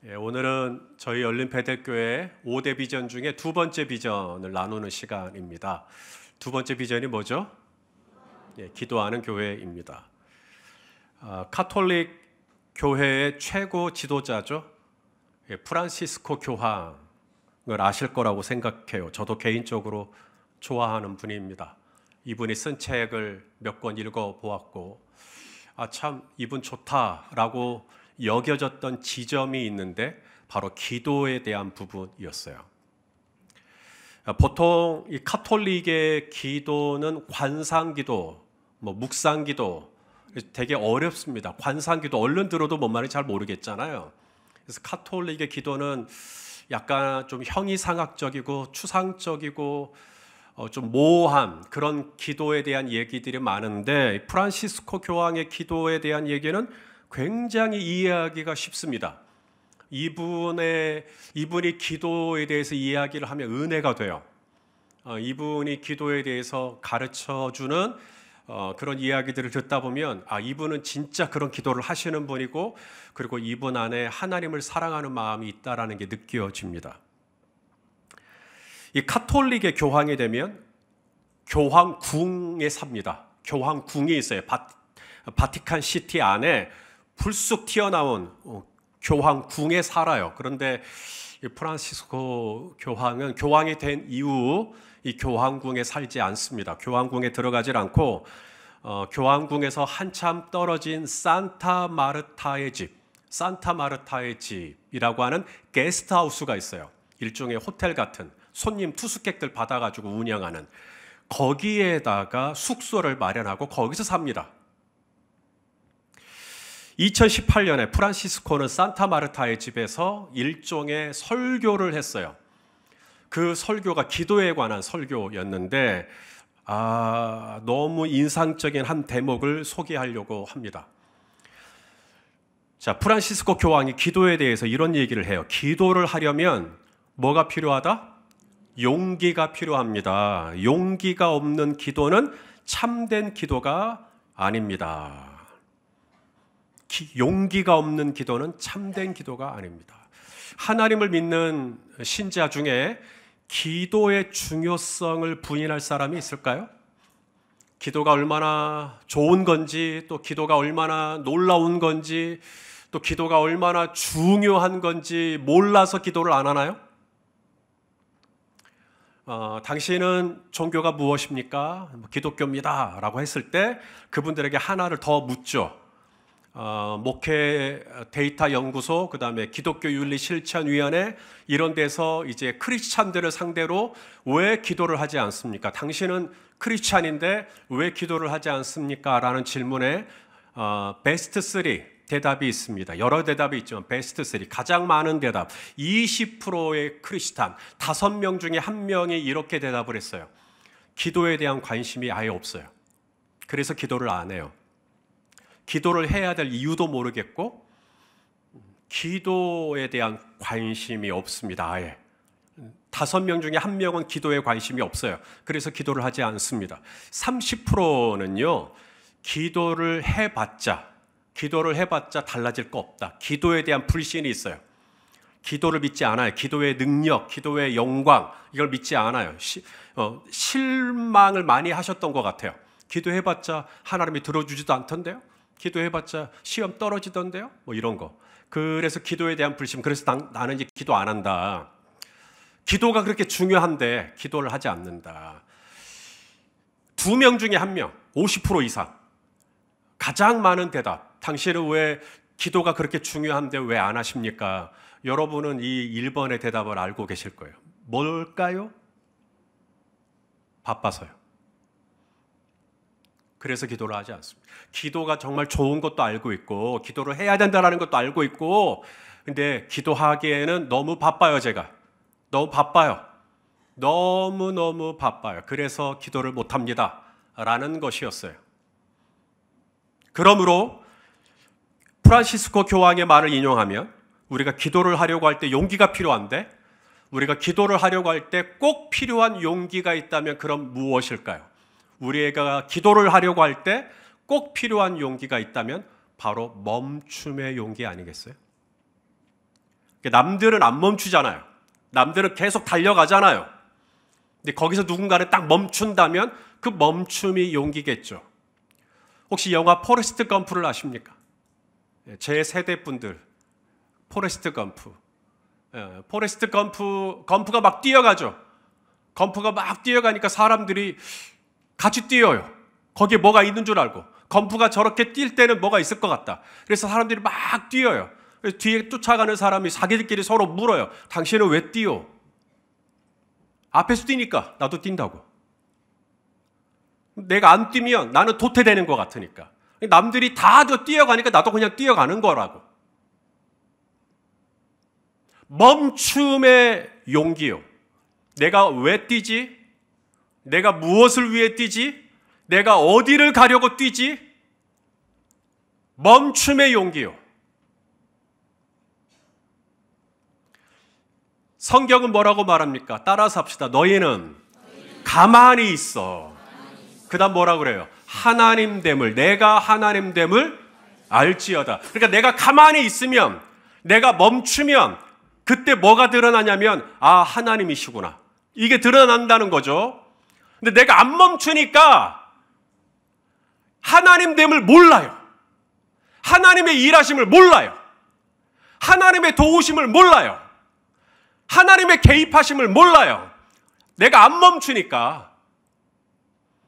오늘은 저희 열린배들교회 5대 비전 중에 두 번째 비전을 나누는 시간입니다. 두 번째 비전이 뭐죠? 기도하는 교회입니다. 카톨릭 교회의 최고 지도자죠. 프란시스코 교황을 아실 거라고 생각해요. 저도 개인적으로 좋아하는 분입니다. 이분이 쓴 책을 몇 권 읽어보았고 참 이분 좋다라고 여겨졌던 지점이 있는데 바로 기도에 대한 부분이었어요. 보통 이 카톨릭의 기도는 관상기도, 묵상기도 되게 어렵습니다. 관상기도 얼른 들어도 뭔 말인지 잘 모르겠잖아요. 그래서 카톨릭의 기도는 약간 좀 형이상학적이고 추상적이고 좀 모호한 그런 기도에 대한 얘기들이 많은데 프란시스코 교황의 기도에 대한 얘기는 굉장히 이해하기가 쉽습니다. 이분이 기도에 대해서 이야기를 하면 은혜가 돼요. 이분이 기도에 대해서 가르쳐주는 그런 이야기들을 듣다 보면 이분은 진짜 그런 기도를 하시는 분이고 그리고 이분 안에 하나님을 사랑하는 마음이 있다라는 게 느껴집니다. 이 카톨릭의 교황이 되면 교황궁에 삽니다. 교황궁이 있어요. 바티칸 시티 안에 불쑥 튀어나온 교황궁에 살아요. 그런데 프란시스코 교황은 교황이 된 이후 이 교황궁에 살지 않습니다. 교황궁에 들어가질 않고 교황궁에서 한참 떨어진 산타 마르타의 집이라고 하는 게스트하우스가 있어요. 일종의 호텔 같은 손님 투숙객들 받아가지고 운영하는 거기에다가 숙소를 마련하고 거기서 삽니다. 2018년에 프란시스코는 산타 마르타의 집에서 일종의 설교를 했어요. 그 설교가 기도에 관한 설교였는데 너무 인상적인 한 대목을 소개하려고 합니다. 자, 프란시스코 교황이 기도에 대해서 이런 얘기를 해요. 기도를 하려면 뭐가 필요하다? 용기가 필요합니다. 용기가 없는 기도는 참된 기도가 아닙니다. 용기가 없는 기도는 참된 기도가 아닙니다. 하나님을 믿는 신자 중에 기도의 중요성을 부인할 사람이 있을까요? 기도가 얼마나 좋은 건지, 또 기도가 얼마나 놀라운 건지, 또 기도가 얼마나 중요한 건지 몰라서 기도를 안 하나요? 당신은 종교가 무엇입니까? 기독교입니다 라고 했을 때 그분들에게 하나를 더 묻죠. 목회 데이터 연구소, 그 다음에 기독교 윤리 실천위원회 이런 데서 이제 크리스찬들을 상대로 왜 기도를 하지 않습니까? 당신은 크리스찬인데 왜 기도를 하지 않습니까? 라는 질문에 베스트 3 대답이 있습니다. 여러 대답이 있지만 베스트 3 가장 많은 대답 20%의 크리스찬 5명 중에 1명이 이렇게 대답을 했어요. 기도에 대한 관심이 아예 없어요. 그래서 기도를 안 해요. 기도를 해야 될 이유도 모르겠고 기도에 대한 관심이 없습니다. 아예 5명 중에 1명은 기도에 관심이 없어요. 그래서 기도를 하지 않습니다. 30%는요 기도를 해봤자 달라질 거 없다. 기도에 대한 불신이 있어요. 기도를 믿지 않아요. 기도의 능력, 기도의 영광 이걸 믿지 않아요. 실망을 많이 하셨던 것 같아요. 기도해봤자 하나님이 들어주지도 않던데요. 기도해봤자 시험 떨어지던데요. 이런 거. 그래서 기도에 대한 불신. 그래서 나는 이제 기도 안 한다. 기도가 그렇게 중요한데 기도를 하지 않는다. 2명 중에 1명, 50% 이상. 가장 많은 대답. 당신은 왜 기도가 그렇게 중요한데 왜 안 하십니까? 여러분은 이 1번의 대답을 알고 계실 거예요. 뭘까요? 바빠서요. 그래서 기도를 하지 않습니다. 기도가 정말 좋은 것도 알고 있고 기도를 해야 된다는 것도 알고 있고 근데 기도하기에는 너무 바빠요. 제가 너무 바빠요. 너무 바빠요. 그래서 기도를 못합니다 라는 것이었어요. 그러므로 프란시스코 교황의 말을 인용하면 우리가 기도를 하려고 할 때 용기가 필요한데 우리가 기도를 하려고 할 때 꼭 필요한 용기가 있다면 그럼 무엇일까요? 우리가 기도를 하려고 할 때 꼭 필요한 용기가 있다면 바로 멈춤의 용기 아니겠어요? 남들은 안 멈추잖아요. 남들은 계속 달려가잖아요. 근데 거기서 누군가는 딱 멈춘다면 그 멈춤이 용기겠죠. 혹시 영화 포레스트 검프를 아십니까? 제 세대 분들, 포레스트 검프. 포레스트 검프가 막 뛰어가죠. 검프가 막 뛰어가니까 사람들이 같이 뛰어요. 거기에 뭐가 있는 줄 알고. 검프가 저렇게 뛸 때는 뭐가 있을 것 같다. 그래서 사람들이 막 뛰어요. 그래서 뒤에 쫓아가는 사람이 자기들끼리 서로 물어요. 당신은 왜 뛰어? 앞에서 뛰니까 나도 뛴다고. 내가 안 뛰면 나는 도태되는 것 같으니까. 남들이 다 뛰어가니까 나도 그냥 뛰어가는 거라고. 멈춤의 용기요. 내가 왜 뛰지? 내가 무엇을 위해 뛰지? 내가 어디를 가려고 뛰지? 멈춤의 용기요. 성경은 뭐라고 말합니까? 따라서 합시다. 너희는 가만히 있어. 그 다음 뭐라고 그래요? 하나님됨을, 내가 하나님됨을 알지어다. 그러니까 내가 가만히 있으면, 내가 멈추면 그때 뭐가 드러나냐면 하나님이시구나. 이게 드러난다는 거죠. 근데 내가 안 멈추니까 하나님됨을 몰라요. 하나님의 일하심을 몰라요. 하나님의 도우심을 몰라요. 하나님의 개입하심을 몰라요. 내가 안 멈추니까.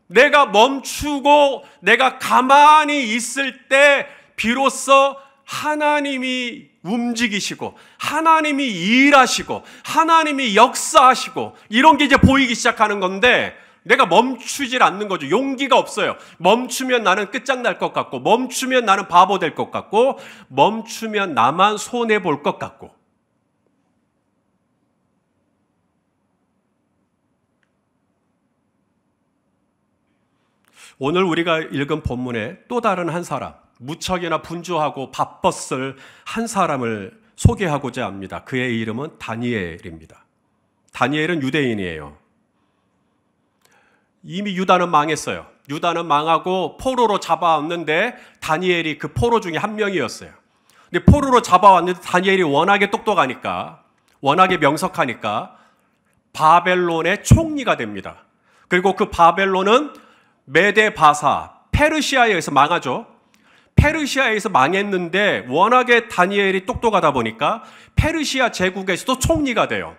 내가 멈추고 내가 가만히 있을 때 비로소 하나님이 움직이시고 하나님이 일하시고 하나님이 역사하시고 이런 게 이제 보이기 시작하는 건데 내가 멈추질 않는 거죠. 용기가 없어요. 멈추면 나는 끝장날 것 같고 멈추면 나는 바보 될 것 같고 멈추면 나만 손해볼 것 같고 오늘 우리가 읽은 본문에 또 다른 한 사람, 무척이나 분주하고 바빴을 한 사람을 소개하고자 합니다. 그의 이름은 다니엘입니다. 다니엘은 유대인이에요. 이미 유다는 망했어요. 유다는 망하고 포로로 잡아왔는데 다니엘이 그 포로 중에 한 명이었어요. 근데 포로로 잡아왔는데 다니엘이 워낙에 똑똑하니까, 워낙에 명석하니까 바벨론의 총리가 됩니다. 그리고 그 바벨론은 메데 바사, 페르시아에 의해서 망하죠. 페르시아에 의해서 망했는데 워낙에 다니엘이 똑똑하다 보니까 페르시아 제국에서도 총리가 돼요.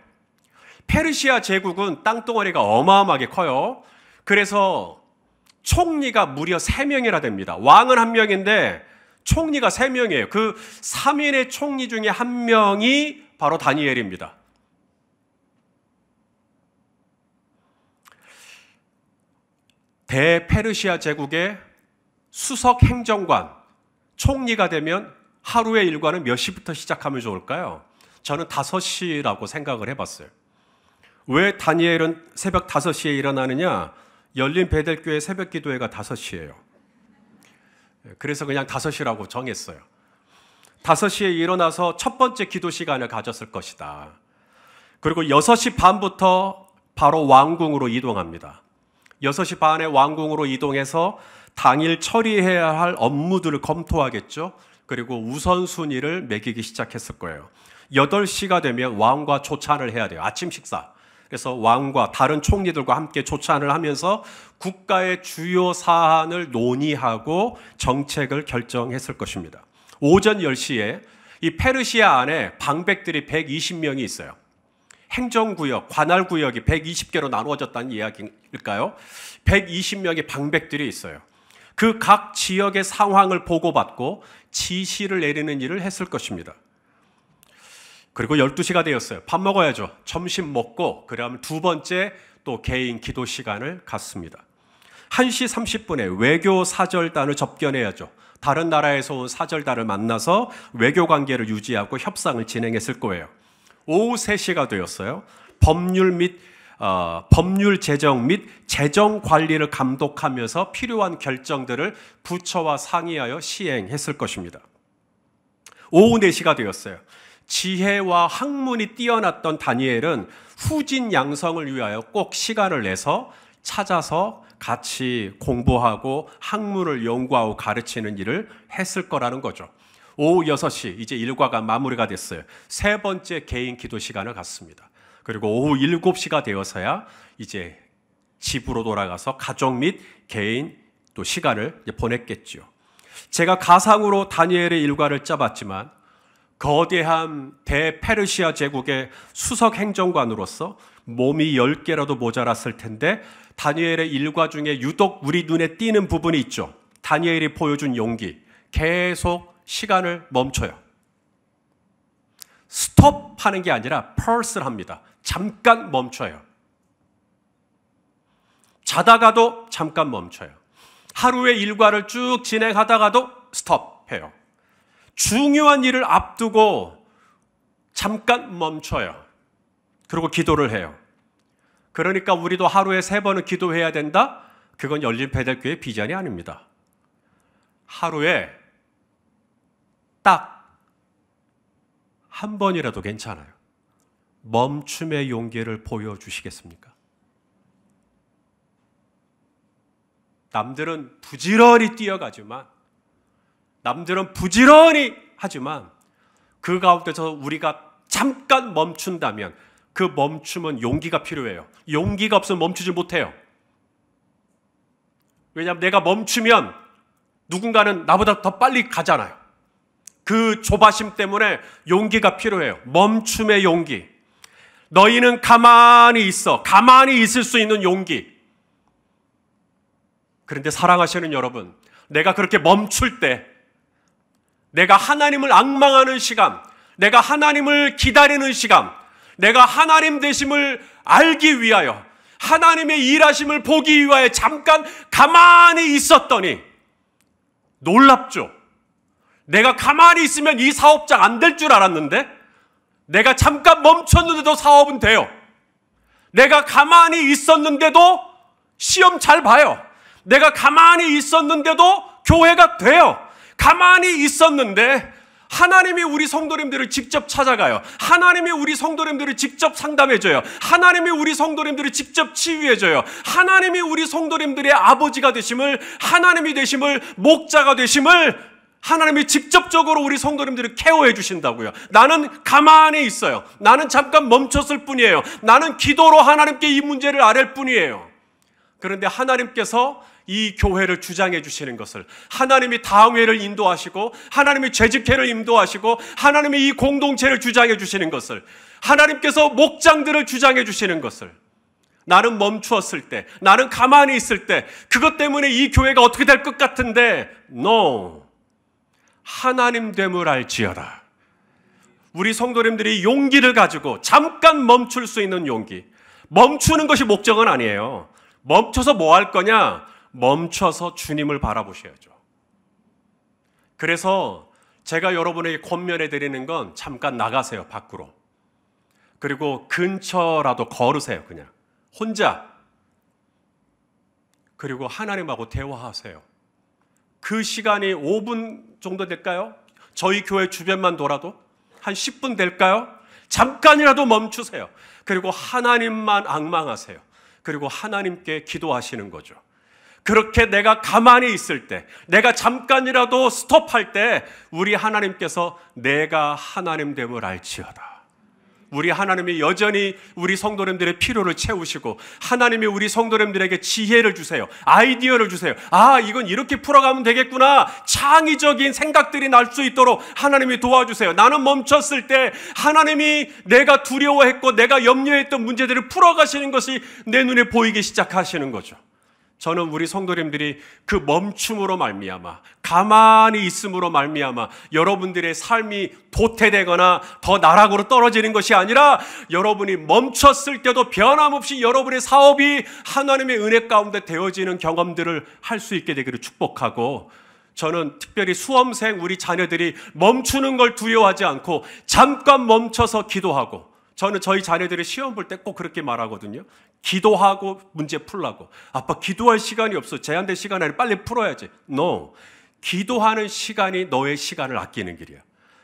페르시아 제국은 땅덩어리가 어마어마하게 커요. 그래서 총리가 무려 3명이나 됩니다. 왕은 1명인데 총리가 3명이에요. 그 3인의 총리 중에 1명이 바로 다니엘입니다. 대페르시아 제국의 수석 행정관, 총리가 되면 하루의 일과는 몇 시부터 시작하면 좋을까요? 저는 5시라고 생각을 해봤어요. 왜 다니엘은 새벽 5시에 일어나느냐? 열린 베델교회 새벽 기도회가 5시예요. 그래서 그냥 5시라고 정했어요. 5시에 일어나서 첫 번째 기도 시간을 가졌을 것이다. 그리고 6시 반부터 바로 왕궁으로 이동합니다. 6시 반에 왕궁으로 이동해서 당일 처리해야 할 업무들을 검토하겠죠. 그리고 우선순위를 매기기 시작했을 거예요. 8시가 되면 왕과 조찬을 해야 돼요. 아침 식사. 그래서 왕과 다른 총리들과 함께 조찬을 하면서 국가의 주요 사안을 논의하고 정책을 결정했을 것입니다. 오전 10시에 이 페르시아 안에 방백들이 120명이 있어요. 행정구역, 관할구역이 120개로 나누어졌다는 이야기일까요? 120명의 방백들이 있어요. 그 각 지역의 상황을 보고받고 지시를 내리는 일을 했을 것입니다. 그리고 12시가 되었어요. 밥 먹어야죠. 점심 먹고 그다음 두 번째 또 개인 기도 시간을 갖습니다. 1시 30분에 외교 사절단을 접견해야죠. 다른 나라에서 온 사절단을 만나서 외교 관계를 유지하고 협상을 진행했을 거예요. 오후 3시가 되었어요. 법률 제정 및 재정 관리를 감독하면서 필요한 결정들을 부처와 상의하여 시행했을 것입니다. 오후 4시가 되었어요. 지혜와 학문이 뛰어났던 다니엘은 후진 양성을 위하여 꼭 시간을 내서 찾아서 같이 공부하고 학문을 연구하고 가르치는 일을 했을 거라는 거죠. 오후 6시 이제 일과가 마무리가 됐어요. 세 번째 개인 기도 시간을 갖습니다. 그리고 오후 7시가 되어서야 이제 집으로 돌아가서 가족 및 개인 또 시간을 보냈겠죠. 제가 가상으로 다니엘의 일과를 짜봤지만 거대한 대페르시아 제국의 수석 행정관으로서 몸이 10개라도 모자랐을 텐데 다니엘의 일과 중에 유독 우리 눈에 띄는 부분이 있죠. 다니엘이 보여준 용기. 계속 시간을 멈춰요. 스톱하는 게 아니라 펄스를 합니다. 잠깐 멈춰요. 자다가도 잠깐 멈춰요. 하루의 일과를 쭉 진행하다가도 스톱해요. 중요한 일을 앞두고 잠깐 멈춰요. 그리고 기도를 해요. 그러니까 우리도 하루에 3번은 기도해야 된다? 그건 열린 베델교회 비전이 아닙니다. 하루에 딱 한 번이라도 괜찮아요. 멈춤의 용기를 보여주시겠습니까? 남들은 부지런히 뛰어가지만, 남들은 부지런히 하지만 그 가운데서 우리가 잠깐 멈춘다면 그 멈춤은 용기가 필요해요. 용기가 없으면 멈추지 못해요. 왜냐하면 내가 멈추면 누군가는 나보다 더 빨리 가잖아요. 그 조바심 때문에 용기가 필요해요. 멈춤의 용기. 너희는 가만히 있어. 가만히 있을 수 있는 용기. 그런데 사랑하시는 여러분, 내가 그렇게 멈출 때, 내가 하나님을 앙망하는 시간, 내가 하나님을 기다리는 시간, 내가 하나님 되심을 알기 위하여, 하나님의 일하심을 보기 위하여 잠깐 가만히 있었더니 놀랍죠. 내가 가만히 있으면 이 사업장 안 될 줄 알았는데 내가 잠깐 멈췄는데도 사업은 돼요. 내가 가만히 있었는데도 시험 잘 봐요. 내가 가만히 있었는데도 교회가 돼요. 가만히 있었는데 하나님이 우리 성도님들을 직접 찾아가요. 하나님이 우리 성도님들을 직접 상담해줘요. 하나님이 우리 성도님들을 직접 치유해줘요. 하나님이 우리 성도님들의 아버지가 되심을, 하나님이 되심을, 목자가 되심을 하나님이 직접적으로 우리 성도님들을 케어해 주신다고요. 나는 가만히 있어요. 나는 잠깐 멈췄을 뿐이에요. 나는 기도로 하나님께 이 문제를 아랠 뿐이에요. 그런데 하나님께서 이 교회를 주장해 주시는 것을, 하나님이 다음회를 인도하시고 하나님이 재직회를 인도하시고 하나님이 이 공동체를 주장해 주시는 것을, 하나님께서 목장들을 주장해 주시는 것을 나는 멈추었을 때, 나는 가만히 있을 때 그것 때문에 이 교회가 어떻게 될 것 같은데 No. 하나님 됨을 알지어다. 우리 성도님들이 용기를 가지고 잠깐 멈출 수 있는 용기. 멈추는 것이 목적은 아니에요. 멈춰서 뭐 할 거냐? 멈춰서 주님을 바라보셔야죠. 그래서 제가 여러분에게 권면해 드리는 건 잠깐 나가세요, 밖으로. 그리고 근처라도 걸으세요, 그냥. 혼자. 그리고 하나님하고 대화하세요. 그 시간이 5분 정도 될까요? 저희 교회 주변만 돌아도? 한 10분 될까요? 잠깐이라도 멈추세요. 그리고 하나님만 앙망하세요. 그리고 하나님께 기도하시는 거죠. 그렇게 내가 가만히 있을 때, 내가 잠깐이라도 스톱할 때 우리 하나님께서 내가 하나님 됨을 알지어다. 우리 하나님이 여전히 우리 성도님들의 필요를 채우시고 하나님이 우리 성도님들에게 지혜를 주세요. 아이디어를 주세요. 아, 이건 이렇게 풀어가면 되겠구나. 창의적인 생각들이 날 수 있도록 하나님이 도와주세요. 나는 멈췄을 때 하나님이 내가 두려워했고 내가 염려했던 문제들을 풀어가시는 것이 내 눈에 보이기 시작하시는 거죠. 저는 우리 성도님들이 그 멈춤으로 말미암아, 가만히 있음으로 말미암아 여러분들의 삶이 도태되거나 더 나락으로 떨어지는 것이 아니라 여러분이 멈췄을 때도 변함없이 여러분의 사업이 하나님의 은혜 가운데 되어지는 경험들을 할 수 있게 되기를 축복하고, 저는 특별히 수험생 우리 자녀들이 멈추는 걸 두려워하지 않고 잠깐 멈춰서 기도하고, 저는 저희 자녀들이 시험 볼 때 꼭 그렇게 말하거든요. 기도하고 문제 풀라고. 아빠 기도할 시간이 없어. 제한된 시간 안에 빨리 풀어야지. No. 기도하는 시간이 너의 시간을 아끼는 길이야.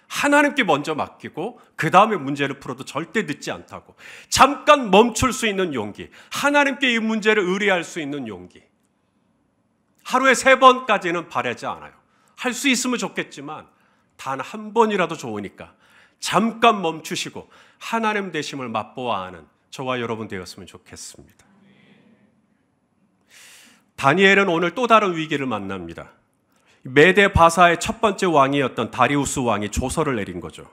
하나님께 먼저 맡기고 그 다음에 문제를 풀어도 절대 늦지 않다고. 잠깐 멈출 수 있는 용기. 하나님께 이 문제를 의뢰할 수 있는 용기. 하루에 3번까지는 바라지 않아요. 할 수 있으면 좋겠지만 단 한 번이라도 좋으니까 잠깐 멈추시고 하나님 되심을 맛보아 아는 저와 여러분 되었으면 좋겠습니다. 다니엘은 오늘 또 다른 위기를 만납니다. 메데 바사의 첫 번째 왕이었던 다리우스 왕이 조서를 내린 거죠.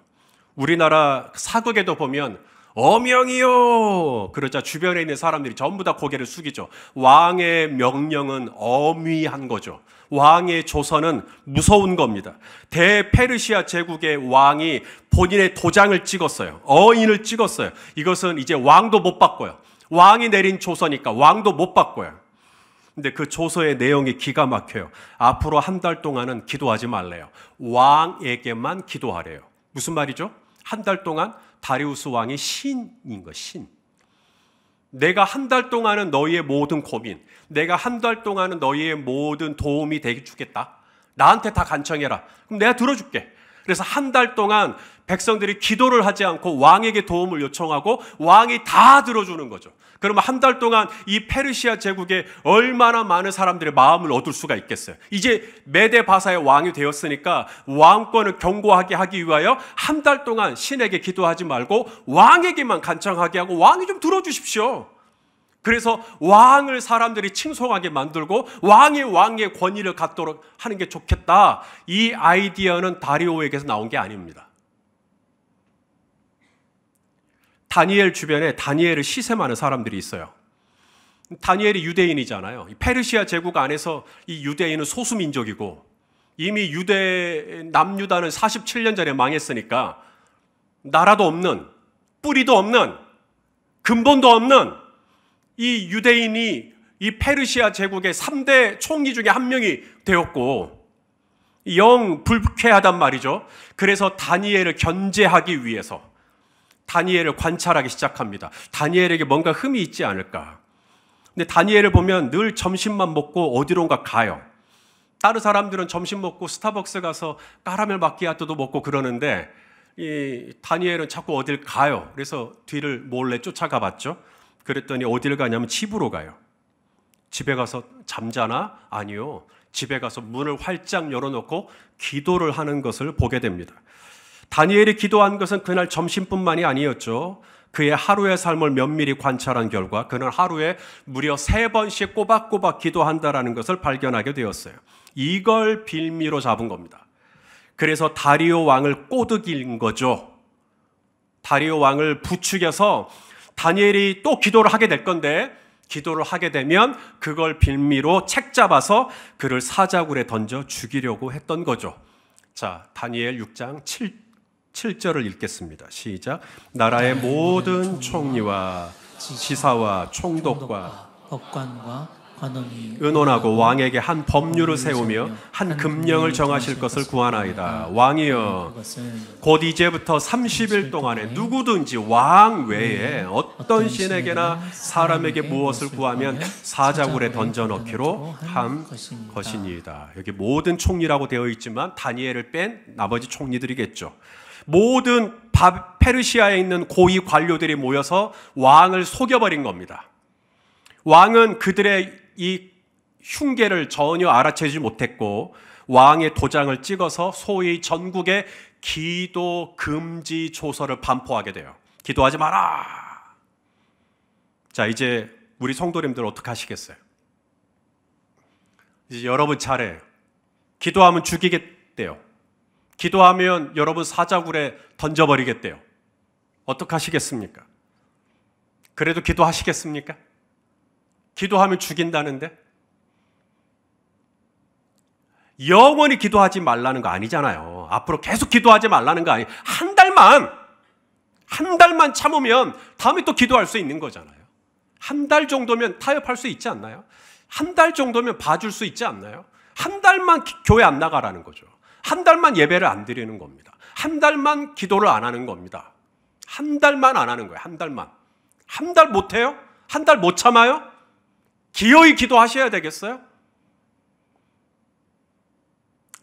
우리나라 사극에도 보면 어명이요 그러자 주변에 있는 사람들이 전부 다 고개를 숙이죠. 왕의 명령은 엄위한 거죠. 왕의 조서는 무서운 겁니다. 대페르시아 제국의 왕이 본인의 도장을 찍었어요. 어인을 찍었어요. 이것은 이제 왕도 못 바꿔요. 왕이 내린 조서니까 왕도 못 바꿔요. 근데 그 조서의 내용이 기가 막혀요. 앞으로 한 달 동안은 기도하지 말래요. 왕에게만 기도하래요. 무슨 말이죠? 한 달 동안 다리우스 왕이 신인 거, 신. 내가 한 달 동안은 너희의 모든 고민, 내가 한 달 동안은 너희의 모든 도움이 되게 주겠다. 나한테 다 간청해라. 그럼 내가 들어줄게. 그래서 한 달 동안 백성들이 기도를 하지 않고 왕에게 도움을 요청하고 왕이 다 들어주는 거죠. 그러면 한 달 동안 이 페르시아 제국에 얼마나 많은 사람들의 마음을 얻을 수가 있겠어요. 이제 메데 바사의 왕이 되었으니까 왕권을 견고하게 하기 위하여 한 달 동안 신에게 기도하지 말고 왕에게만 간청하게 하고 왕이 좀 들어주십시오. 그래서 왕을 사람들이 칭송하게 만들고 왕의 권위를 갖도록 하는 게 좋겠다. 이 아이디어는 다리오에게서 나온 게 아닙니다. 다니엘 주변에 다니엘을 시샘하는 사람들이 있어요. 다니엘이 유대인이잖아요. 페르시아 제국 안에서 이 유대인은 소수민족이고 이미 남유다는 47년 전에 망했으니까 나라도 없는, 뿌리도 없는, 근본도 없는 이 유대인이 이 페르시아 제국의 3대 총리 중에 한 명이 되었고 영 불쾌하단 말이죠. 그래서 다니엘을 견제하기 위해서 다니엘을 관찰하기 시작합니다. 다니엘에게 뭔가 흠이 있지 않을까. 근데 다니엘을 보면 늘 점심만 먹고 어디론가 가요. 다른 사람들은 점심 먹고 스타벅스 가서 까라멜 마키아토도 먹고 그러는데 이 다니엘은 자꾸 어딜 가요. 그래서 뒤를 몰래 쫓아가 봤죠. 그랬더니 어딜 가냐면 집으로 가요. 집에 가서 잠자나? 아니요. 집에 가서 문을 활짝 열어놓고 기도를 하는 것을 보게 됩니다. 다니엘이 기도한 것은 그날 점심뿐만이 아니었죠. 그의 하루의 삶을 면밀히 관찰한 결과 그는 하루에 무려 3번씩 꼬박꼬박 기도한다라는 것을 발견하게 되었어요. 이걸 빌미로 잡은 겁니다. 그래서 다리오 왕을 꼬드긴 거죠. 다리오 왕을 부추겨서 다니엘이 또 기도를 하게 될 건데 기도를 하게 되면 그걸 빌미로 책 잡아서 그를 사자굴에 던져 죽이려고 했던 거죠. 자, 다니엘 6장 7절을 읽겠습니다. 시작. 나라의 모든 총리와 지사와 총독과 법관과 관원이 의논하고 왕에게 한 법률을 세우며 한 금령을 정하실 것을 구하나이다. 왕이여, 곧 이제부터 30일 동안에 누구든지 왕 외에 어떤 신에게나 사람에게 무엇을 구하면 사자굴에 던져넣기로 한 것이니이다. 여기 모든 총리라고 되어 있지만 다니엘을 뺀 나머지 총리들이겠죠. 모든 페르시아에 있는 고위 관료들이 모여서 왕을 속여버린 겁니다. 왕은 그들의 이 흉계를 전혀 알아채지 못했고 왕의 도장을 찍어서 소위 전국에 기도 금지 조서를 반포하게 돼요. 기도하지 마라. 자, 이제 우리 성도님들 어떻게 하시겠어요? 이제 여러분 차례예요. 기도하면 죽이겠대요. 기도하면 여러분 사자굴에 던져버리겠대요. 어떻게 하시겠습니까? 그래도 기도하시겠습니까? 기도하면 죽인다는데? 영원히 기도하지 말라는 거 아니잖아요. 앞으로 계속 기도하지 말라는 거 아니에요. 한 달만 참으면 다음에 또 기도할 수 있는 거잖아요. 한 달 정도면 타협할 수 있지 않나요? 한 달 정도면 봐줄 수 있지 않나요? 한 달만 교회 안 나가라는 거죠. 한 달만 예배를 안 드리는 겁니다. 한 달만 기도를 안 하는 겁니다. 한 달만 안 하는 거예요. 한 달만. 한 달 못 해요? 한 달 못 참아요? 기어이 기도하셔야 되겠어요?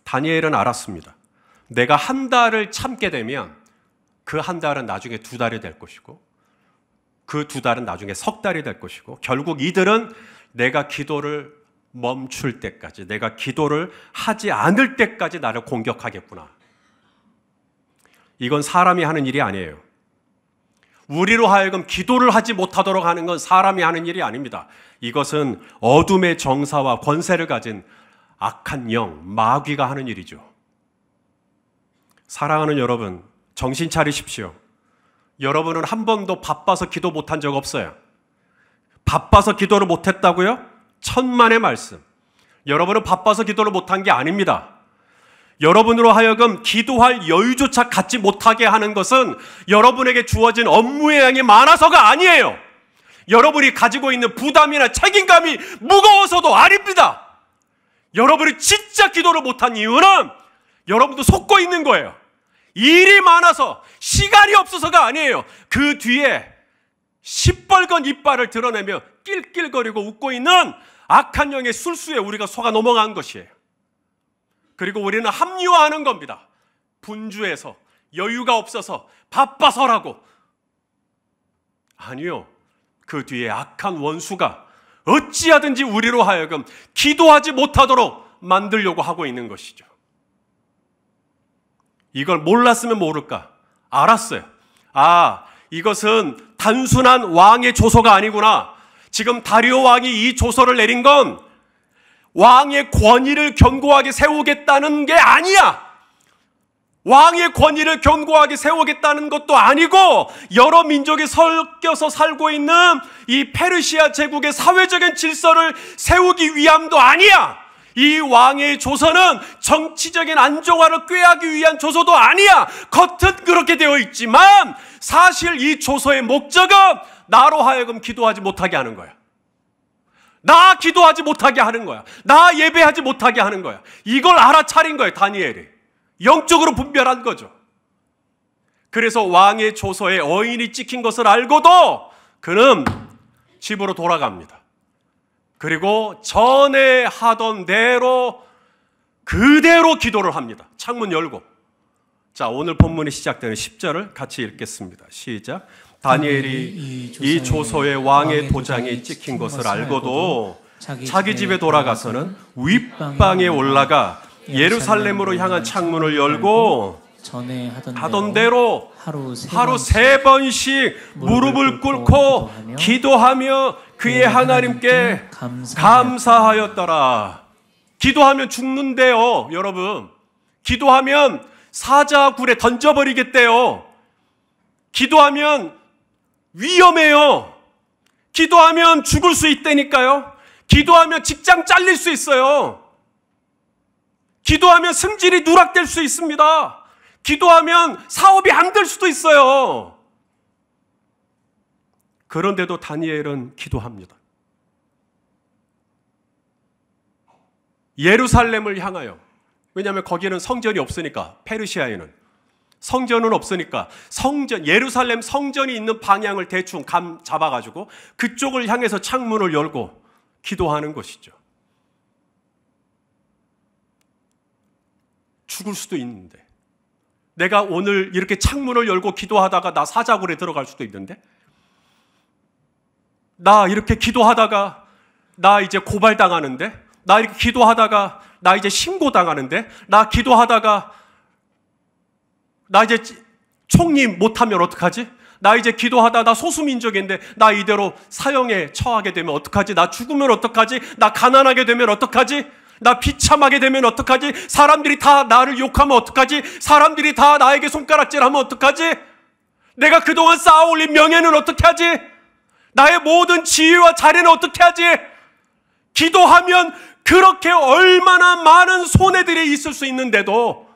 다니엘은 알았습니다. 내가 한 달을 참게 되면 그 한 달은 나중에 2달이 될 것이고 그 2달은 나중에 3달이 될 것이고 결국 이들은 내가 기도를 멈출 때까지, 내가 기도를 하지 않을 때까지 나를 공격하겠구나. 이건 사람이 하는 일이 아니에요. 우리로 하여금 기도를 하지 못하도록 하는 건 사람이 하는 일이 아닙니다. 이것은 어둠의 정사와 권세를 가진 악한 영, 마귀가 하는 일이죠. 사랑하는 여러분, 정신 차리십시오. 여러분은 한 번도 바빠서 기도 못한 적 없어요. 바빠서 기도를 못했다고요? 천만의 말씀. 여러분은 바빠서 기도를 못한 게 아닙니다. 여러분으로 하여금 기도할 여유조차 갖지 못하게 하는 것은 여러분에게 주어진 업무의 양이 많아서가 아니에요. 여러분이 가지고 있는 부담이나 책임감이 무거워서도 아닙니다. 여러분이 진짜 기도를 못한 이유는 여러분도 속고 있는 거예요. 일이 많아서, 시간이 없어서가 아니에요. 그 뒤에 시뻘건 이빨을 드러내며 낄낄거리고 웃고 있는 악한 영의 술수에 우리가 속아 넘어간 것이에요. 그리고 우리는 합리화하는 겁니다. 분주해서, 여유가 없어서, 바빠서라고. 아니요. 그 뒤에 악한 원수가 어찌하든지 우리로 하여금 기도하지 못하도록 만들려고 하고 있는 것이죠. 이걸 몰랐으면 모를까? 알았어요. 아, 이것은 단순한 왕의 조서가 아니구나. 지금 다리오 왕이 이 조서를 내린 건 왕의 권위를 견고하게 세우겠다는 게 아니야. 왕의 권위를 견고하게 세우겠다는 것도 아니고 여러 민족이 섞여서 살고 있는 이 페르시아 제국의 사회적인 질서를 세우기 위함도 아니야. 이 왕의 조서는 정치적인 안정화를 꾀하기 위한 조서도 아니야. 겉은 그렇게 되어 있지만 사실 이 조서의 목적은 나로 하여금 기도하지 못하게 하는 거야. 나 기도하지 못하게 하는 거야. 나 예배하지 못하게 하는 거야. 이걸 알아차린 거예요, 다니엘이. 영적으로 분별한 거죠. 그래서 왕의 조서에 어인이 찍힌 것을 알고도 그는 집으로 돌아갑니다. 그리고 전에 하던 대로 그대로 기도를 합니다. 창문 열고. 자, 오늘 본문이 시작되는 10절을 같이 읽겠습니다. 시작. 다니엘이 이 조서에 왕의 도장이 찍힌 것을 알고도 자기 집에 돌아가서는 윗방에 올라가 예루살렘으로 향한 창문을 열고 전에 하던 대로 하루 3번씩 무릎을 꿇고 기도하며 그의 하나님께 감사하였더라. 기도하면 죽는데요, 여러분. 기도하면 사자굴에 던져버리겠대요. 기도하면 위험해요. 기도하면 죽을 수 있다니까요. 기도하면 직장 잘릴 수 있어요. 기도하면 승질이 누락될 수 있습니다. 기도하면 사업이 안 될 수도 있어요. 그런데도 다니엘은 기도합니다. 예루살렘을 향하여. 왜냐하면 거기는 성전이 없으니까, 페르시아에는. 성전은 없으니까 예루살렘 성전이 있는 방향을 대충 감 잡아가지고 그쪽을 향해서 창문을 열고 기도하는 것이죠. 죽을 수도 있는데, 내가 오늘 이렇게 창문을 열고 기도하다가 나 사자굴에 들어갈 수도 있는데, 나 이렇게 기도하다가 나 이제 고발당하는데, 나 이렇게 기도하다가 나 이제 신고당하는데, 나 기도하다가 나 이제 총리 못하면 어떡하지? 나 이제 기도하다 나 소수민족인데 나 이대로 사형에 처하게 되면 어떡하지? 나 죽으면 어떡하지? 나 가난하게 되면 어떡하지? 나 비참하게 되면 어떡하지? 사람들이 다 나를 욕하면 어떡하지? 사람들이 다 나에게 손가락질하면 어떡하지? 내가 그동안 쌓아올린 명예는 어떻게 하지? 나의 모든 지위와 자리는 어떻게 하지? 기도하면 그렇게 얼마나 많은 손해들이 있을 수 있는데도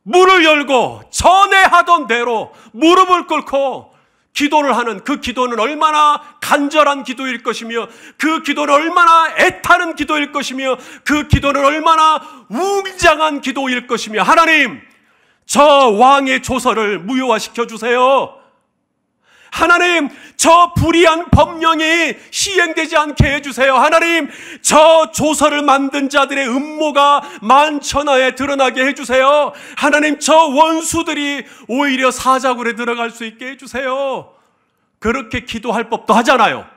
문을 열고 전에 하던 대로 무릎을 꿇고 기도를 하는 그 기도는 얼마나 간절한 기도일 것이며, 그 기도는 얼마나 애타는 기도일 것이며, 그 기도는 얼마나 웅장한 기도일 것이며, 하나님, 저 왕의 조서를 무효화시켜 주세요. 하나님, 저 불의한 법령이 시행되지 않게 해주세요. 하나님, 저 조서를 만든 자들의 음모가 만천하에 드러나게 해주세요. 하나님, 저 원수들이 오히려 사자굴에 들어갈 수 있게 해주세요. 그렇게 기도할 법도 하잖아요.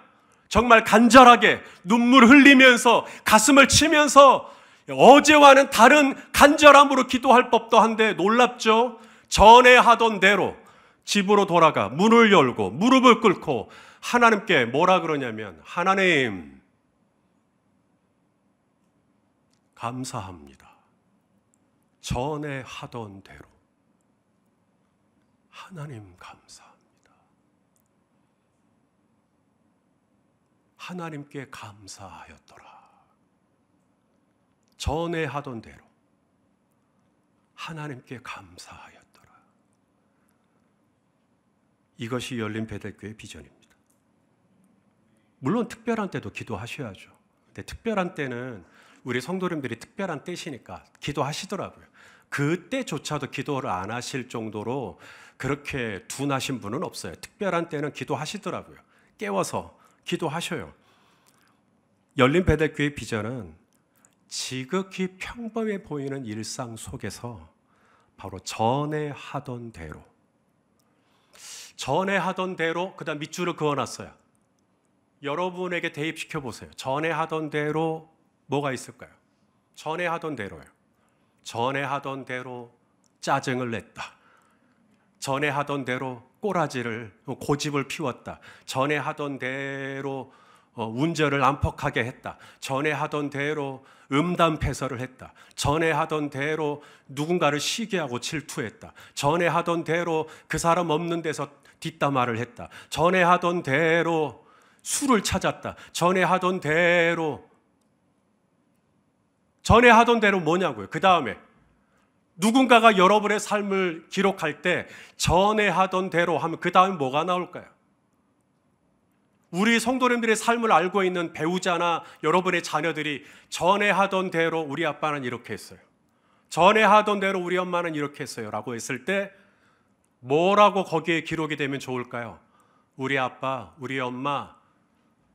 정말 간절하게 눈물 흘리면서 가슴을 치면서 어제와는 다른 간절함으로 기도할 법도 한데 놀랍죠? 전에 하던 대로 집으로 돌아가 문을 열고 무릎을 꿇고 하나님께 뭐라 그러냐면, 하나님 감사합니다. 전에 하던 대로. 하나님 감사합니다. 하나님께 감사하였더라. 전에 하던 대로 하나님께 감사하였더라. 이것이 열린 베델교회 비전입니다. 물론 특별한 때도 기도하셔야죠. 근데 특별한 때는 우리 성도님들이 특별한 때시니까 기도하시더라고요. 그때조차도 기도를 안 하실 정도로 그렇게 둔하신 분은 없어요. 특별한 때는 기도하시더라고요. 깨워서 기도하셔요. 열린 베델교회 비전은 지극히 평범해 보이는 일상 속에서 바로 전에 하던 대로, 그 다음 밑줄을 그어놨어요. 여러분에게 대입시켜 보세요. 전에 하던 대로 뭐가 있을까요? 전에 하던 대로요. 전에 하던 대로 짜증을 냈다. 전에 하던 대로 고집을 피웠다. 전에 하던 대로 운전을 안폭하게 했다. 전에 하던 대로 음담패설을 했다. 전에 하던 대로 누군가를 시기하고 질투했다. 전에 하던 대로 그 사람 없는 데서 뒷담화를 했다. 전에 하던 대로 술을 찾았다. 전에 하던 대로 뭐냐고요? 그 다음에 누군가가 여러분의 삶을 기록할 때 전에 하던 대로 하면 그 다음에 뭐가 나올까요? 우리 성도님들의 삶을 알고 있는 배우자나 여러분의 자녀들이 전에 하던 대로 우리 아빠는 이렇게 했어요. 전에 하던 대로 우리 엄마는 이렇게 했어요. 라고 했을 때 뭐라고 거기에 기록이 되면 좋을까요? 우리 아빠, 우리 엄마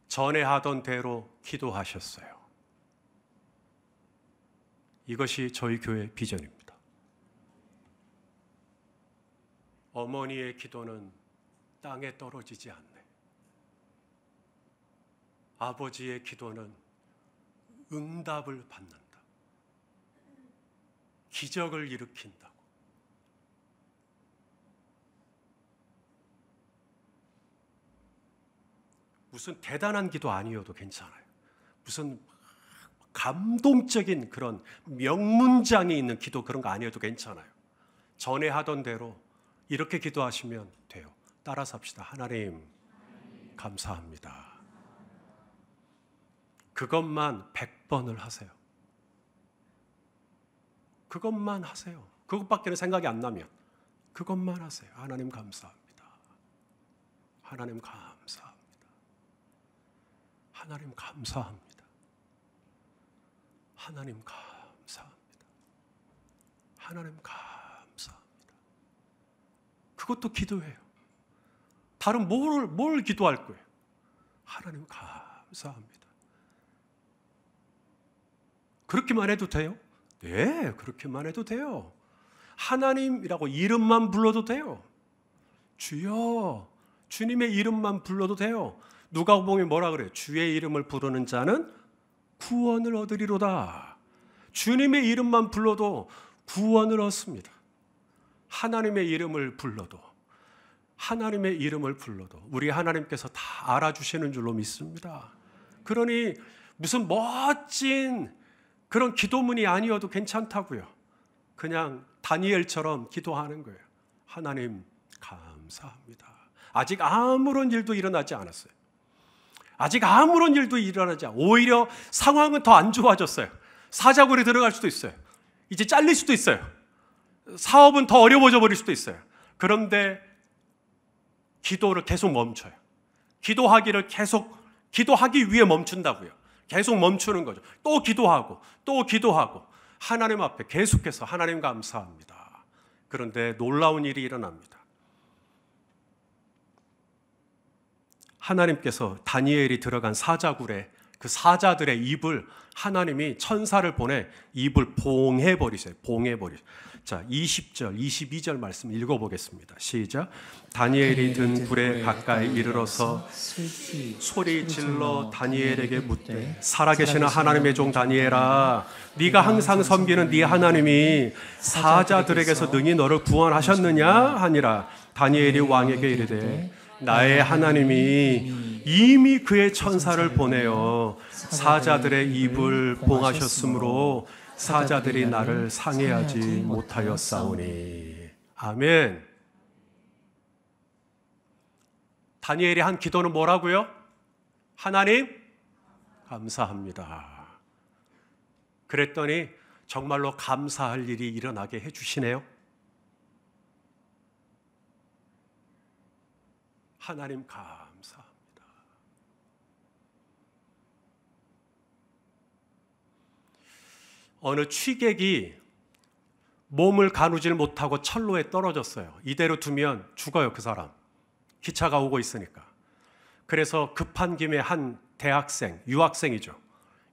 전에 하던 대로 기도하셨어요. 이것이 저희 교회 비전입니다. 어머니의 기도는 땅에 떨어지지 않네. 아버지의 기도는 응답을 받는다. 기적을 일으킨다고. 무슨 대단한 기도 아니어도 괜찮아요. 무슨 감동적인 그런 명문장이 있는 기도 그런 거 아니어도 괜찮아요. 전에 하던 대로 이렇게 기도하시면 돼요. 따라서 합시다. 하나님 감사합니다. 그것만 100번을 하세요. 그것만 하세요. 그것밖에는 생각이 안 나면 그것만 하세요. 하나님 감사합니다. 하나님 감사합니다. 하나님 감사합니다. 하나님 감사합니다. 하나님 감사합니다. 그것도 기도예요. 다른 뭘 기도할 거예요? 하나님 감사합니다. 그렇게만 해도 돼요? 네, 그렇게만 해도 돼요. 하나님이라고 이름만 불러도 돼요. 주여, 주님의 이름만 불러도 돼요. 누가복음에 뭐라 그래요? 주의 이름을 부르는 자는 구원을 얻으리로다. 주님의 이름만 불러도 구원을 얻습니다. 하나님의 이름을 불러도 우리 하나님께서 다 알아주시는 줄로 믿습니다. 그러니 무슨 멋진 그런 기도문이 아니어도 괜찮다고요. 그냥 다니엘처럼 기도하는 거예요. 하나님 감사합니다. 아직 아무런 일도 일어나지 않았어요. 오히려 상황은 더 안 좋아졌어요. 사자굴에 들어갈 수도 있어요. 이제 잘릴 수도 있어요. 사업은 더 어려워져 버릴 수도 있어요. 그런데 기도를 계속 멈춰요. 기도하기 위해 멈춘다고요. 계속 멈추는 거죠. 또 기도하고 하나님 앞에 계속해서 하나님 감사합니다. 그런데 놀라운 일이 일어납니다. 하나님께서 다니엘이 들어간 사자굴에 그 사자들의 입을 하나님이 천사를 보내 입을 봉해버리세요. 봉해버리세요. 자, 20절, 22절 말씀 읽어보겠습니다. 시작. 다니엘이 든 불에 가까이 이르러서 소리 질러 다니엘에게 묻되 살아계시는 하나님의 종 다니엘아, 네가 항상 섬기는 네 하나님이 사자들에게서 능히 너를 구원하셨느냐 하니라. 다니엘이 왕에게 이르되 나의 하나님이 이미 그의 천사를 보내어 사자들의 입을 봉하셨으므로 사자들이 나를 상해하지 못하였사오니. 아멘. 다니엘이 한 기도는 뭐라고요? 하나님 감사합니다. 그랬더니 정말로 감사할 일이 일어나게 해주시네요. 하나님 감사합니다. 어느 취객이 몸을 가누질 못하고 철로에 떨어졌어요. 이대로 두면 죽어요, 그 사람. 기차가 오고 있으니까. 그래서 급한 김에 한 대학생, 유학생이죠.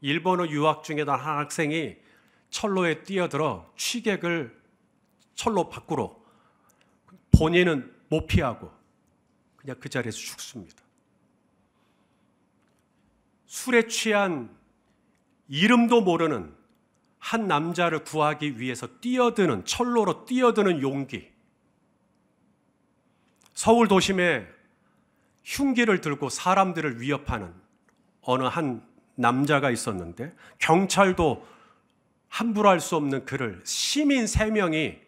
일본어 유학 중에 한 학생이 철로에 뛰어들어 취객을 철로 밖으로, 본인은 못 피하고 그냥 그 자리에서 죽습니다. 술에 취한 이름도 모르는 한 남자를 구하기 위해서 뛰어드는, 철로로 뛰어드는 용기. 서울 도심에 흉기를 들고 사람들을 위협하는 어느 한 남자가 있었는데, 경찰도 함부로 할 수 없는 그를 시민 3명이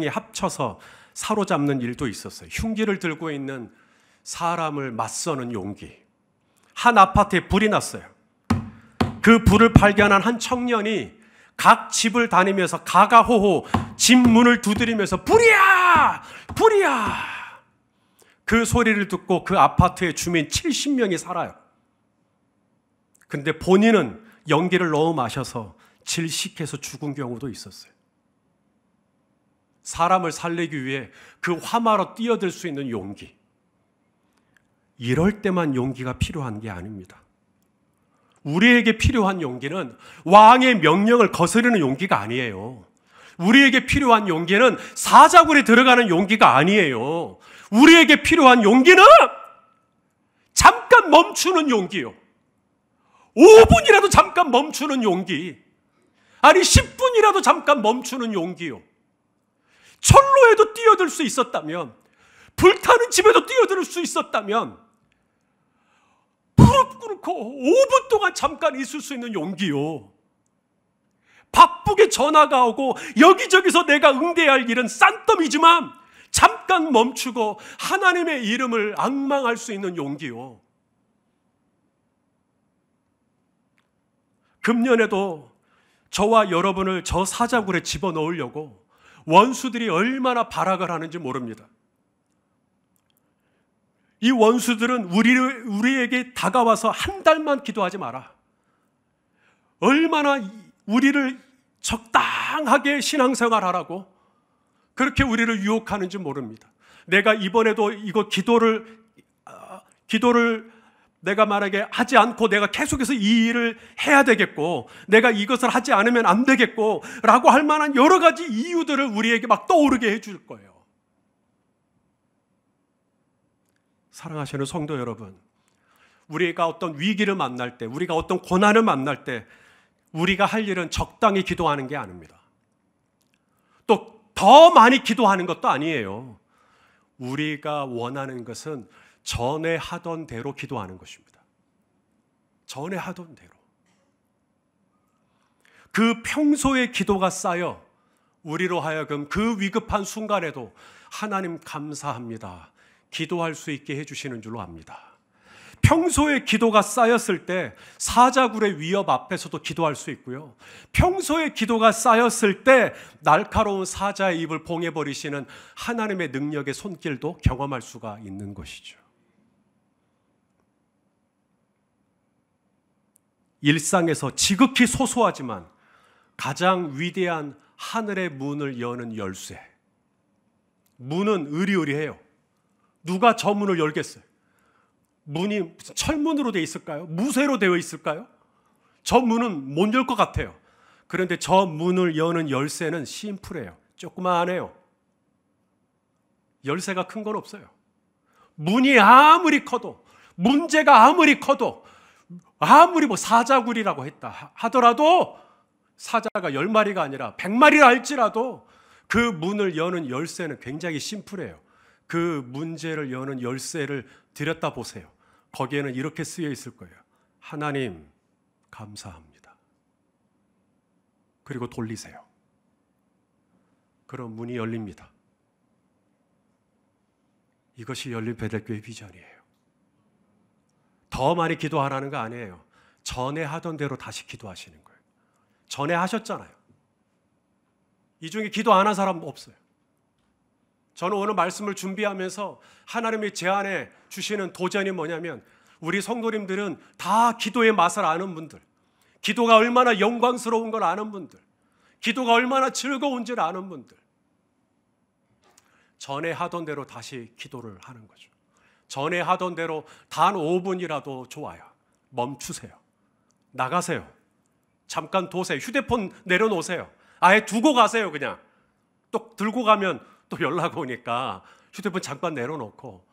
합쳐서 사로잡는 일도 있었어요. 흉기를 들고 있는 사람을 맞서는 용기. 한 아파트에 불이 났어요. 그 불을 발견한 한 청년이 각 집을 다니면서 가가호호 집 문을 두드리면서 불이야! 불이야! 그 소리를 듣고 그 아파트의 주민 70명이 살아요. 근데 본인은 연기를 너무 마셔서 질식해서 죽은 경우도 있었어요. 사람을 살리기 위해 그 화마로 뛰어들 수 있는 용기. 이럴 때만 용기가 필요한 게 아닙니다. 우리에게 필요한 용기는 왕의 명령을 거스르는 용기가 아니에요. 우리에게 필요한 용기는 사자굴에 들어가는 용기가 아니에요. 우리에게 필요한 용기는 잠깐 멈추는 용기요. 5분이라도 잠깐 멈추는 용기. 아니 10분이라도 잠깐 멈추는 용기요. 철로에도 뛰어들 수 있었다면, 불타는 집에도 뛰어들 수 있었다면, 무릎 꿇고 5분 동안 잠깐 있을 수 있는 용기요. 바쁘게 전화가 오고 여기저기서 내가 응대해야 할 일은 싼더미지만 잠깐 멈추고 하나님의 이름을 앙망할 수 있는 용기요. 금년에도 저와 여러분을 저 사자굴에 집어넣으려고 원수들이 얼마나 발악을 하는지 모릅니다. 이 원수들은 우리에게 다가와서 한 달만 기도하지 마라, 얼마나 우리를 적당하게 신앙생활하라고 그렇게 우리를 유혹하는지 모릅니다. 내가 이번에도 이거 기도를 내가 만약에 하지 않고 내가 계속해서 이 일을 해야 되겠고, 내가 이것을 하지 않으면 안 되겠고 라고 할 만한 여러 가지 이유들을 우리에게 막 떠오르게 해줄 거예요. 사랑하시는 성도 여러분, 우리가 어떤 위기를 만날 때, 우리가 어떤 고난을 만날 때 우리가 할 일은 적당히 기도하는 게 아닙니다. 또 더 많이 기도하는 것도 아니에요. 우리가 원하는 것은 전에 하던 대로 기도하는 것입니다. 전에 하던 대로. 그 평소의 기도가 쌓여 우리로 하여금 그 위급한 순간에도 하나님 감사합니다, 기도할 수 있게 해주시는 줄로 압니다. 평소에 기도가 쌓였을 때 사자굴의 위협 앞에서도 기도할 수 있고요. 평소에 기도가 쌓였을 때 날카로운 사자의 입을 봉해버리시는 하나님의 능력의 손길도 경험할 수가 있는 것이죠. 일상에서 지극히 소소하지만 가장 위대한 하늘의 문을 여는 열쇠. 문은 으리으리해요. 누가 저 문을 열겠어요? 문이 무슨 철문으로 되어 있을까요? 무쇠로 되어 있을까요? 저 문은 못 열 것 같아요. 그런데 저 문을 여는 열쇠는 심플해요. 조그마하네요. 열쇠가 큰 건 없어요. 문이 아무리 커도, 문제가 아무리 커도, 아무리 사자굴이라고 했다 하더라도, 사자가 10마리가 아니라 100마리라 할지라도 그 문을 여는 열쇠는 굉장히 심플해요. 그 문제를 여는 열쇠를 들여다 보세요. 거기에는 이렇게 쓰여 있을 거예요. 하나님 감사합니다. 그리고 돌리세요. 그럼 문이 열립니다. 이것이 열린 베델교회 비전이에요. 더 많이 기도하라는 거 아니에요. 전에 하던 대로 다시 기도하시는 거예요. 전에 하셨잖아요. 이 중에 기도 안 한 사람 없어요. 저는 오늘 말씀을 준비하면서 하나님의 제 안에 주시는 도전이 뭐냐면, 우리 성도님들은 다 기도의 맛을 아는 분들, 기도가 얼마나 영광스러운 걸 아는 분들, 기도가 얼마나 즐거운지를 아는 분들, 전에 하던 대로 다시 기도를 하는 거죠. 전에 하던 대로 단 5분이라도 좋아요. 멈추세요. 나가세요. 잠깐 도세요. 휴대폰 내려놓으세요. 아예 두고 가세요. 그냥 또 들고 가면 또 연락 오니까 휴대폰 잠깐 내려놓고,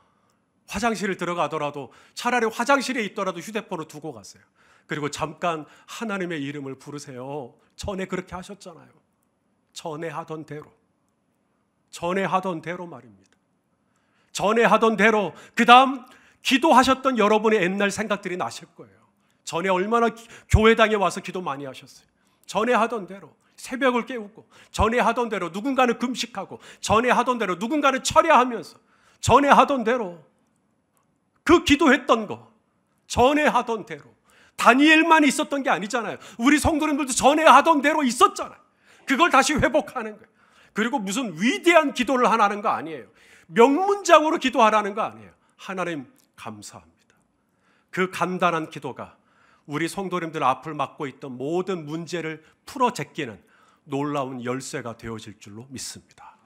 화장실을 들어가더라도 차라리 화장실에 있더라도 휴대폰을 두고 가세요. 그리고 잠깐 하나님의 이름을 부르세요. 전에 그렇게 하셨잖아요. 전에 하던 대로. 전에 하던 대로 말입니다. 전에 하던 대로. 그 다음 기도하셨던 여러분의 옛날 생각들이 나실 거예요. 전에 얼마나 교회당에 와서 기도 많이 하셨어요. 전에 하던 대로 새벽을 깨우고, 전에 하던 대로 누군가는 금식하고, 전에 하던 대로 누군가는 철야하면서, 전에 하던 대로 그 기도했던 거, 전에 하던 대로. 다니엘만 있었던 게 아니잖아요. 우리 성도님들도 전에 하던 대로 있었잖아요. 그걸 다시 회복하는 거예요. 그리고 무슨 위대한 기도를 하라는 거 아니에요. 명문장으로 기도하라는 거 아니에요. 하나님 감사합니다. 그 간단한 기도가 우리 성도님들 앞을 막고 있던 모든 문제를 풀어 제끼는 놀라운 열쇠가 되어질 줄로 믿습니다.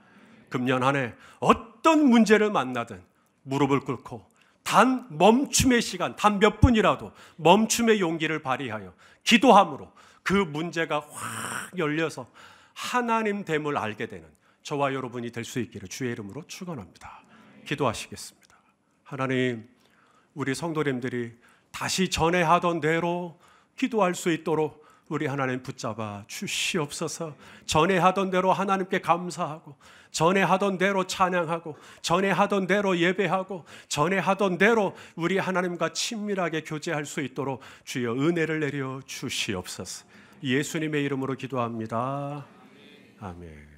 금년 한 해 어떤 문제를 만나든 무릎을 꿇고 단 멈춤의 시간, 단 몇 분이라도 멈춤의 용기를 발휘하여 기도함으로 그 문제가 확 열려서 하나님 됨을 알게 되는 저와 여러분이 될 수 있기를 주의 이름으로 축원합니다. 기도하시겠습니다. 하나님, 우리 성도님들이 다시 전에 하던 대로 기도할 수 있도록 우리 하나님 붙잡아 주시옵소서. 전에 하던 대로 하나님께 감사하고, 전에 하던 대로 찬양하고, 전에 하던 대로 예배하고, 전에 하던 대로 우리 하나님과 친밀하게 교제할 수 있도록 주여 은혜를 내려 주시옵소서. 예수님의 이름으로 기도합니다. 아멘.